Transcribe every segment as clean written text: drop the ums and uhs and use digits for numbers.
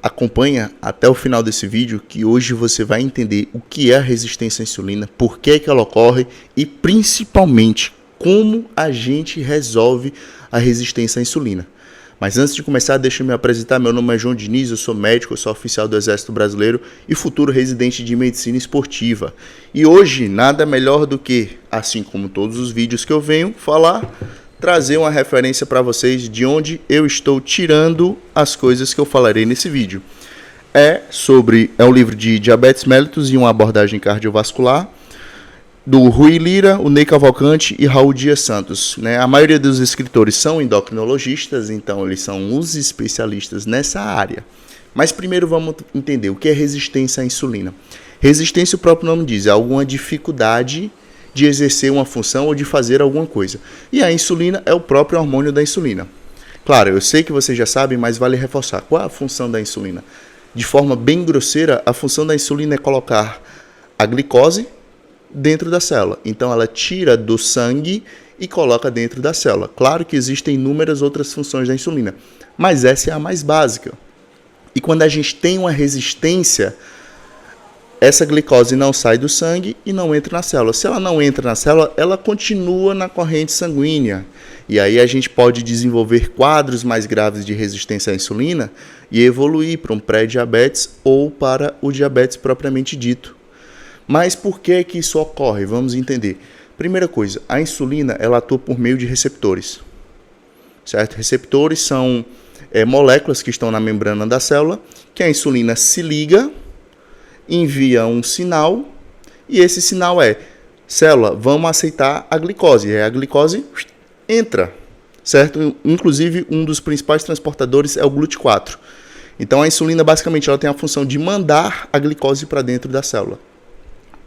Acompanha até o final desse vídeo que hoje você vai entender o que é a resistência à insulina, por que ela ocorre e principalmente como a gente resolve a resistência à insulina. Mas antes de começar, deixa eu me apresentar. Meu nome é João Diniz, eu sou médico, eu sou oficial do Exército Brasileiro e futuro residente de Medicina Esportiva. E hoje, nada melhor do que, assim como todos os vídeos que eu venho falar, trazer uma referência para vocês de onde eu estou tirando as coisas que eu falarei nesse vídeo. É um livro de diabetes mellitus e uma abordagem cardiovascular, do Rui Lira, o Ney Cavalcante e Raul Dias Santos. A maioria dos escritores são endocrinologistas, então eles são os especialistas nessa área. Mas primeiro vamos entender o que é resistência à insulina. Resistência, o próprio nome diz, é alguma dificuldade de exercer uma função ou de fazer alguma coisa. E a insulina é o próprio hormônio da insulina. Claro, eu sei que vocês já sabem, mas vale reforçar. Qual é a função da insulina? De forma bem grosseira, a função da insulina é colocar a glicose dentro da célula. Então ela tira do sangue e coloca dentro da célula. Claro que existem inúmeras outras funções da insulina, mas essa é a mais básica. E quando a gente tem uma resistência, essa glicose não sai do sangue e não entra na célula. Se ela não entra na célula, ela continua na corrente sanguínea. E aí a gente pode desenvolver quadros mais graves de resistência à insulina e evoluir para um pré-diabetes ou para o diabetes propriamente dito. Mas por que isso ocorre? Vamos entender. Primeira coisa, a insulina ela atua por meio de receptores. Certo? Receptores são moléculas que estão na membrana da célula, que a insulina se liga, envia um sinal, e esse sinal é: célula, vamos aceitar a glicose. E a glicose entra, certo? Inclusive, um dos principais transportadores é o GLUT4. Então, a insulina, basicamente, ela tem a função de mandar a glicose para dentro da célula.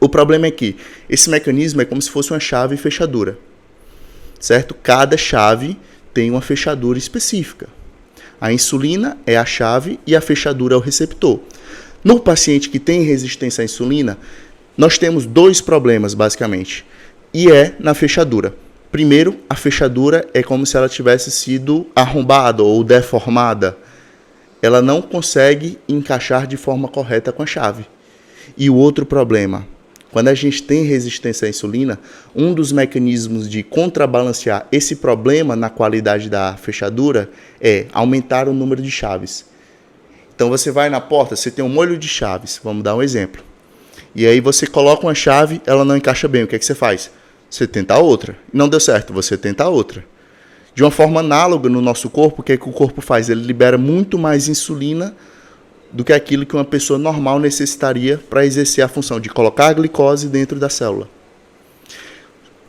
O problema é que esse mecanismo é como se fosse uma chave e fechadura, certo? Cada chave tem uma fechadura específica. A insulina é a chave e a fechadura é o receptor. No paciente que tem resistência à insulina, nós temos dois problemas, basicamente, e é na fechadura. Primeiro, a fechadura é como se ela tivesse sido arrombada ou deformada. Ela não consegue encaixar de forma correta com a chave. E o outro problema, quando a gente tem resistência à insulina, um dos mecanismos de contrabalancear esse problema na qualidade da fechadura é aumentar o número de chaves. Então você vai na porta, você tem um molho de chaves, vamos dar um exemplo. E aí você coloca uma chave, ela não encaixa bem, o que é que você faz? Você tenta a outra. Não deu certo, você tenta a outra. De uma forma análoga no nosso corpo, o que é que o corpo faz? Ele libera muito mais insulina do que aquilo que uma pessoa normal necessitaria para exercer a função de colocar a glicose dentro da célula.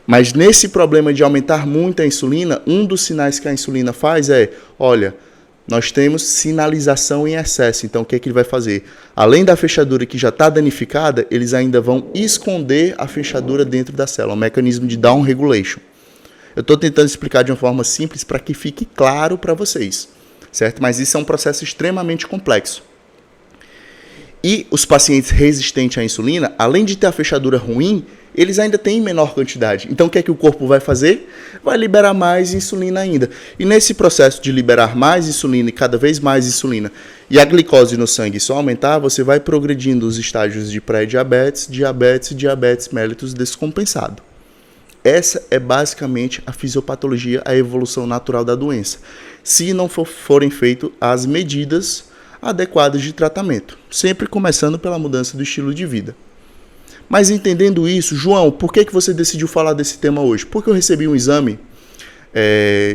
Mas nesse problema de aumentar muito a insulina, um dos sinais que a insulina faz é, olha, nós temos sinalização em excesso. Então o que é que ele vai fazer? Além da fechadura que já está danificada, eles ainda vão esconder a fechadura dentro da célula, um mecanismo de down regulation. Eu estou tentando explicar de uma forma simples para que fique claro para vocês, certo? Mas isso é um processo extremamente complexo. E os pacientes resistentes à insulina, além de ter a fechadura ruim, eles ainda têm menor quantidade. Então o que é que o corpo vai fazer? Vai liberar mais insulina ainda. E nesse processo de liberar mais insulina e cada vez mais insulina, e a glicose no sangue só aumentar, você vai progredindo os estágios de pré-diabetes, diabetes e diabetes mellitus descompensado. Essa é basicamente a fisiopatologia, a evolução natural da doença. Se não forem feitas as medidas adequadas de tratamento, sempre começando pela mudança do estilo de vida. Mas entendendo isso, João, por que você decidiu falar desse tema hoje? Porque eu recebi um exame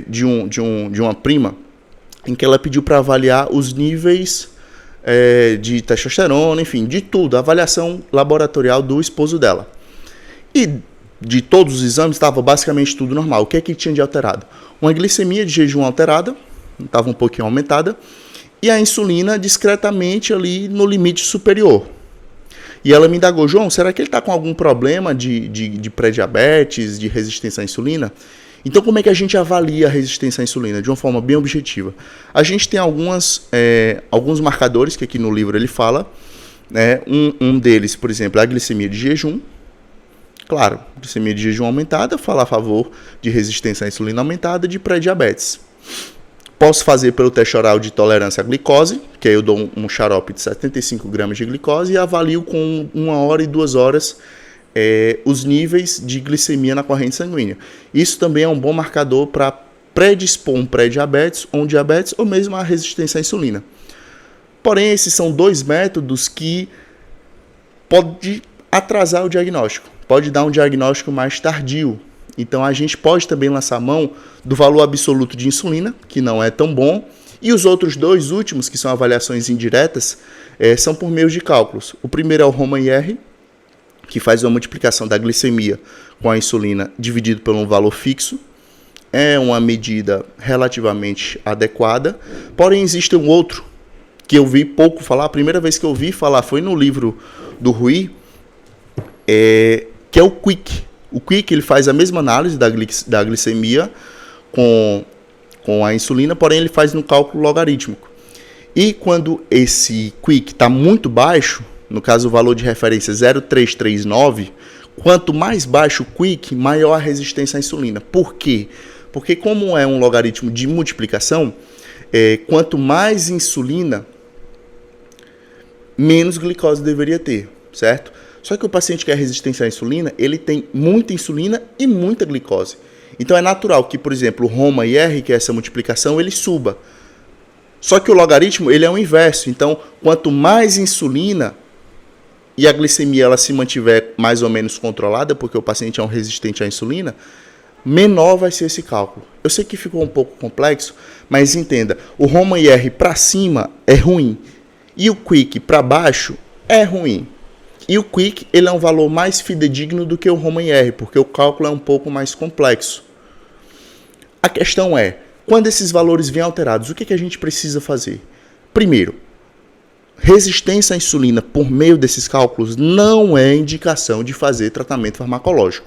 de uma prima em que ela pediu para avaliar os níveis de testosterona, enfim, de tudo, a avaliação laboratorial do esposo dela. E de todos os exames estava basicamente tudo normal. O que é que tinha de alterado? Uma glicemia de jejum alterada, estava um pouquinho aumentada, e a insulina discretamente ali no limite superior. E ela me indagou, João, será que ele está com algum problema de pré-diabetes, de resistência à insulina? Então, como é que a gente avalia a resistência à insulina? De uma forma bem objetiva. A gente tem alguns marcadores, que aqui no livro ele fala. Um deles, por exemplo, é a glicemia de jejum. Claro, glicemia de jejum aumentada fala a favor de resistência à insulina aumentada de pré-diabetes. Posso fazer pelo teste oral de tolerância à glicose, que aí eu dou um xarope de 75 gramas de glicose e avalio com 1 hora e 2 horas os níveis de glicemia na corrente sanguínea. Isso também é um bom marcador para predispor um pré-diabetes ou um diabetes ou mesmo a resistência à insulina. Porém, esses são 2 métodos que podem atrasar o diagnóstico, pode dar um diagnóstico mais tardio. Então, a gente pode também lançar mão do valor absoluto de insulina, que não é tão bom, e os outros 2 últimos, que são avaliações indiretas, são por meio de cálculos. O primeiro é o Romain-R, que faz uma multiplicação da glicemia com a insulina dividido por um valor fixo. É uma medida relativamente adequada, porém existe um outro que eu vi pouco falar. A primeira vez que eu ouvi falar foi no livro do Rui, que é o Quick. O Quick ele faz a mesma análise da glicemia com a insulina, porém ele faz no cálculo logarítmico. E quando esse Quick está muito baixo, no caso o valor de referência é 0,339, quanto mais baixo o Quick, maior a resistência à insulina. Por quê? Porque como é um logaritmo de multiplicação, quanto mais insulina, menos glicose deveria ter, certo? Só que o paciente que é resistente à insulina, ele tem muita insulina e muita glicose. Então é natural que, por exemplo, o Romain-R, que é essa multiplicação, ele suba. Só que o logaritmo ele é o inverso. Então, quanto mais insulina e a glicemia ela se mantiver mais ou menos controlada, porque o paciente é um resistente à insulina, menor vai ser esse cálculo. Eu sei que ficou um pouco complexo, mas entenda, o Romain-R para cima é ruim e o Quick para baixo é ruim. E o Quick ele é um valor mais fidedigno do que o Romain-R, porque o cálculo é um pouco mais complexo. A questão é, quando esses valores vêm alterados, o que a gente precisa fazer? Primeiro, resistência à insulina por meio desses cálculos não é indicação de fazer tratamento farmacológico.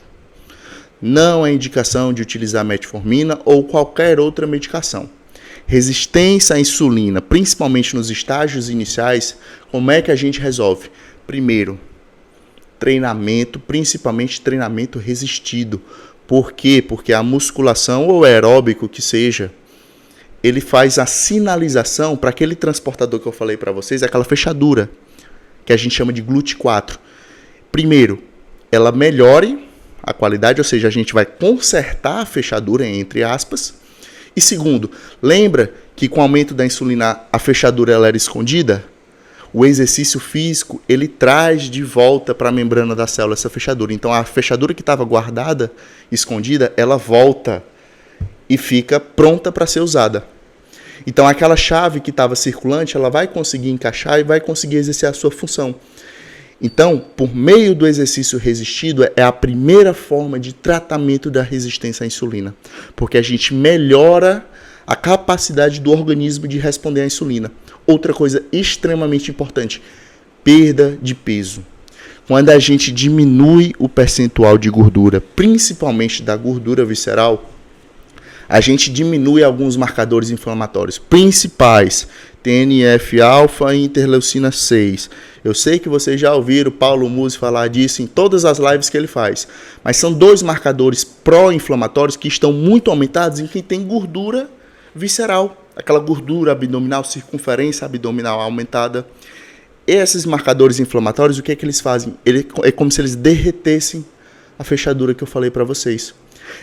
Não é indicação de utilizar metformina ou qualquer outra medicação. Resistência à insulina, principalmente nos estágios iniciais, como é que a gente resolve? Primeiro, treinamento, principalmente treinamento resistido. Por quê? Porque a musculação ou aeróbico que seja, ele faz a sinalização para aquele transportador que eu falei para vocês, aquela fechadura, que a gente chama de GLUT4. Primeiro, ela melhore a qualidade, ou seja, a gente vai consertar a fechadura, entre aspas. E segundo, lembra que com o aumento da insulina a fechadura ela era escondida? O exercício físico, ele traz de volta para a membrana da célula essa fechadura. Então, a fechadura que estava guardada, escondida, ela volta e fica pronta para ser usada. Então, aquela chave que estava circulante, ela vai conseguir encaixar e vai conseguir exercer a sua função. Então, por meio do exercício resistido, é a primeira forma de tratamento da resistência à insulina. Porque a gente melhora a capacidade do organismo de responder à insulina. Outra coisa extremamente importante, perda de peso. Quando a gente diminui o percentual de gordura, principalmente da gordura visceral, a gente diminui alguns marcadores inflamatórios principais, TNF-alfa e interleucina 6. Eu sei que vocês já ouviram o Paulo Musi falar disso em todas as lives que ele faz, mas são 2 marcadores pró-inflamatórios que estão muito aumentados em quem tem gordura visceral, aquela gordura abdominal, circunferência abdominal aumentada. Esses marcadores inflamatórios, o que é que eles fazem? É como se eles derretessem a fechadura que eu falei para vocês.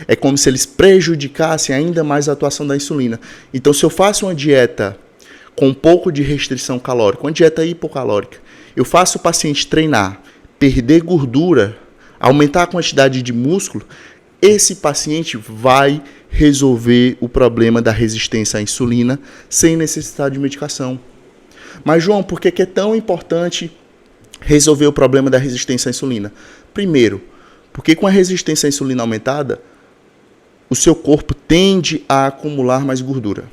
É como se eles prejudicassem ainda mais a atuação da insulina. Então, se eu faço uma dieta com um pouco de restrição calórica, uma dieta hipocalórica, eu faço o paciente treinar, perder gordura, aumentar a quantidade de músculo, esse paciente vai resolver o problema da resistência à insulina sem necessidade de medicação. Mas, João, por que é tão importante resolver o problema da resistência à insulina? Primeiro, porque com a resistência à insulina aumentada, o seu corpo tende a acumular mais gordura.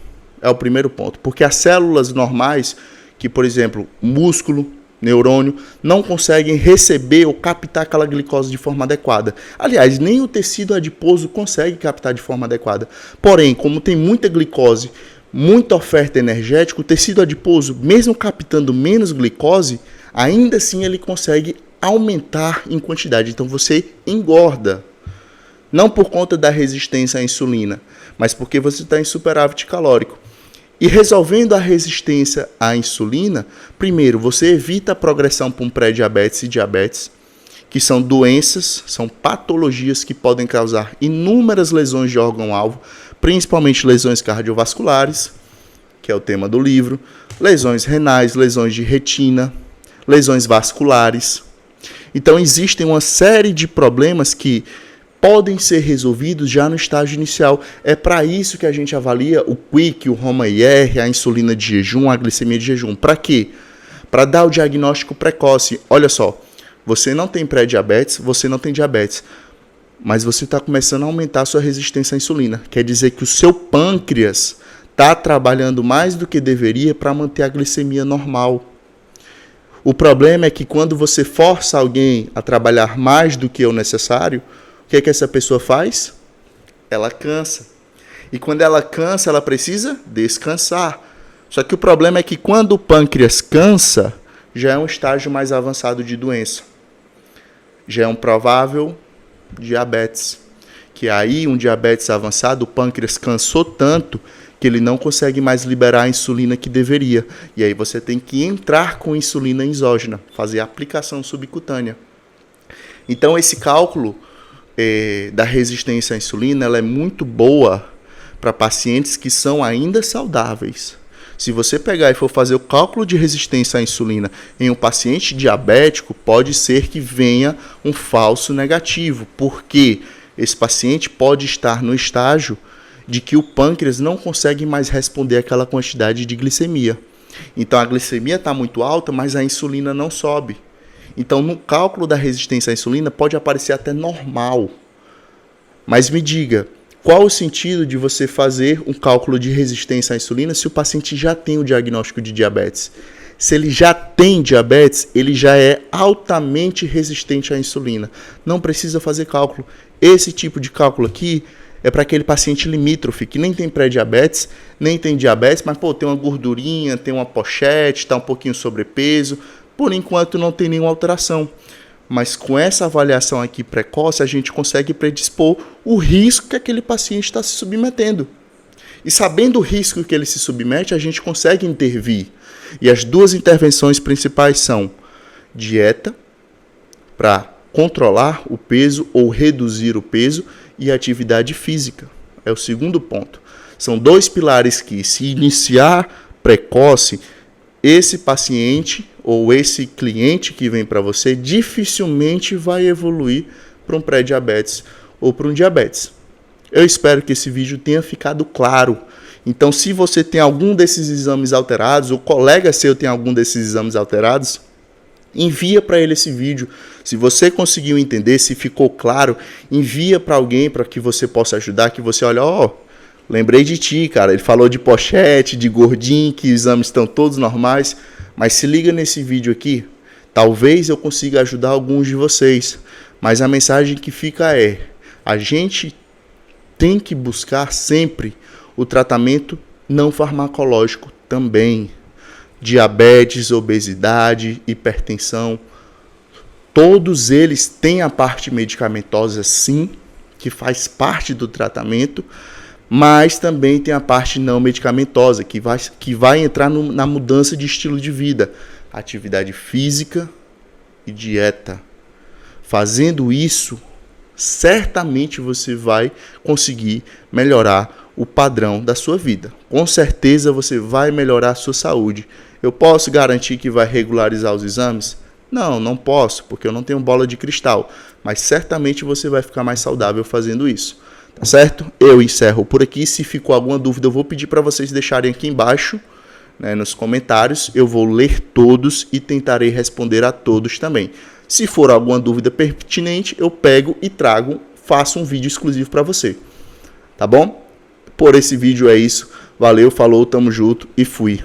É o primeiro ponto. Porque as células normais, que, por exemplo, músculo, neurônio, não conseguem receber ou captar aquela glicose de forma adequada. Aliás, nem o tecido adiposo consegue captar de forma adequada. Porém, como tem muita glicose, muita oferta energética, o tecido adiposo, mesmo captando menos glicose, ainda assim ele consegue aumentar em quantidade. Então você engorda. Não por conta da resistência à insulina, mas porque você está em superávit calórico. E resolvendo a resistência à insulina, primeiro, você evita a progressão para um pré-diabetes e diabetes, que são doenças, são patologias que podem causar inúmeras lesões de órgão-alvo, principalmente lesões cardiovasculares, que é o tema do livro, lesões renais, lesões de retina, lesões vasculares. Então, existem uma série de problemas que podem ser resolvidos já no estágio inicial. É para isso que a gente avalia o QUIC, o Roma-IR, a insulina de jejum, a glicemia de jejum. Para quê? Para dar o diagnóstico precoce. Olha só, você não tem pré-diabetes, você não tem diabetes, mas você está começando a aumentar a sua resistência à insulina. Quer dizer que o seu pâncreas está trabalhando mais do que deveria para manter a glicemia normal. O problema é que quando você força alguém a trabalhar mais do que o necessário, o que é que essa pessoa faz? Ela cansa. E quando ela cansa, ela precisa descansar. Só que o problema é que quando o pâncreas cansa, já é um estágio mais avançado de doença. Já é um provável diabetes. Que aí, um diabetes avançado, o pâncreas cansou tanto que ele não consegue mais liberar a insulina que deveria. E aí você tem que entrar com insulina exógena, fazer a aplicação subcutânea. Então, esse cálculo da resistência à insulina, ela é muito boa para pacientes que são ainda saudáveis. Se você pegar e for fazer o cálculo de resistência à insulina em um paciente diabético, pode ser que venha um falso negativo, porque esse paciente pode estar no estágio de que o pâncreas não consegue mais responder àquela quantidade de glicemia. Então a glicemia está muito alta, mas a insulina não sobe. Então no cálculo da resistência à insulina pode aparecer até normal. Mas me diga, qual o sentido de você fazer um cálculo de resistência à insulina se o paciente já tem o diagnóstico de diabetes? Se ele já tem diabetes, ele já é altamente resistente à insulina. Não precisa fazer cálculo. Esse tipo de cálculo aqui é para aquele paciente limítrofe, que nem tem pré-diabetes, nem tem diabetes, mas tem uma gordurinha, tem uma pochete, está um pouquinho sobrepeso. Por enquanto não tem nenhuma alteração. Mas com essa avaliação aqui precoce, a gente consegue predispor o risco que aquele paciente está se submetendo. E sabendo o risco que ele se submete, a gente consegue intervir. E as duas intervenções principais são dieta, para controlar o peso ou reduzir o peso, e atividade física. É o segundo ponto. São dois pilares que, se iniciar precoce, esse paciente ou esse cliente que vem para você dificilmente vai evoluir para um pré-diabetes ou para um diabetes. Eu espero que esse vídeo tenha ficado claro. Então, se você tem algum desses exames alterados, ou colega seu tem algum desses exames alterados, envia para ele esse vídeo. Se você conseguiu entender, se ficou claro, envia para alguém para que você possa ajudar, que você olha, lembrei de ti, cara. Ele falou de pochete, de gordinho, que os exames estão todos normais. Mas se liga nesse vídeo aqui, talvez eu consiga ajudar alguns de vocês. Mas a mensagem que fica é, a gente tem que buscar sempre o tratamento não farmacológico também. Diabetes, obesidade, hipertensão, todos eles têm a parte medicamentosa sim, que faz parte do tratamento, mas também tem a parte não medicamentosa, que vai entrar na mudança de estilo de vida, atividade física e dieta. Fazendo isso, certamente você vai conseguir melhorar o padrão da sua vida. Com certeza você vai melhorar a sua saúde. Eu posso garantir que vai regularizar os exames? Não, não posso, porque eu não tenho bola de cristal. Mas certamente você vai ficar mais saudável fazendo isso. Tá certo? Eu encerro por aqui. Se ficou alguma dúvida, eu vou pedir para vocês deixarem aqui embaixo, nos comentários. Eu vou ler todos e tentarei responder a todos também. Se for alguma dúvida pertinente, eu pego e faço um vídeo exclusivo para você. Tá bom? Por esse vídeo é isso. Valeu, falou, tamo junto e fui.